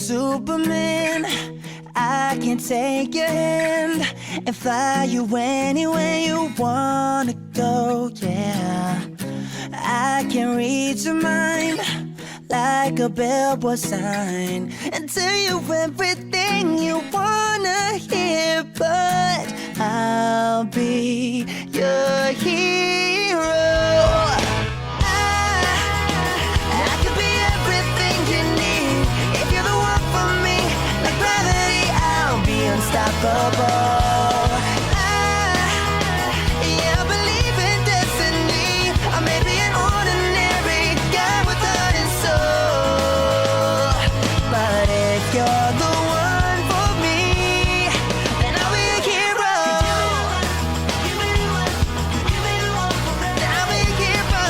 Superman, I can take your hand and fly you anywhere you wanna go, yeah. I can read your mind like a billboard sign and tell you everything you wanna hear, but I'll be your hero. I could be everything you need if you're the one for me. Like gravity, I'll be unstoppable. Yeah, I believe in destiny. I may be an ordinary guy with heart and soul, but if you're the one for me, then I'll be a hero. Then I'll be a hero.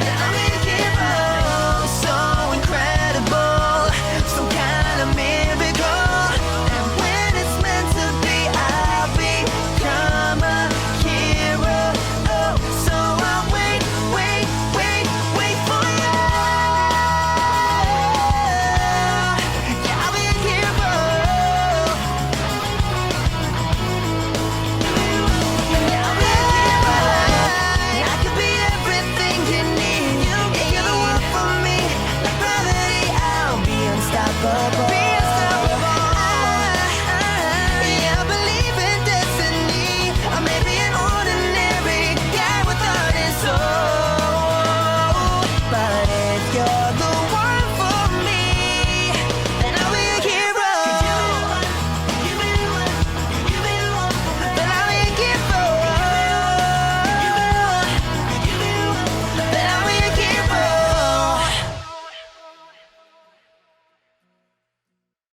Then I'll be a hero. So incredible, some kind of miracle. And when it's meant to be, I'll become a hero. Oh, so I'll wait, wait, wait, wait for you. Yeah, I'll be a hero. Yeah, I'll be a hero. I could be everything you need. Yeah, you're the one for me. Like gravity, I'll be unstoppable.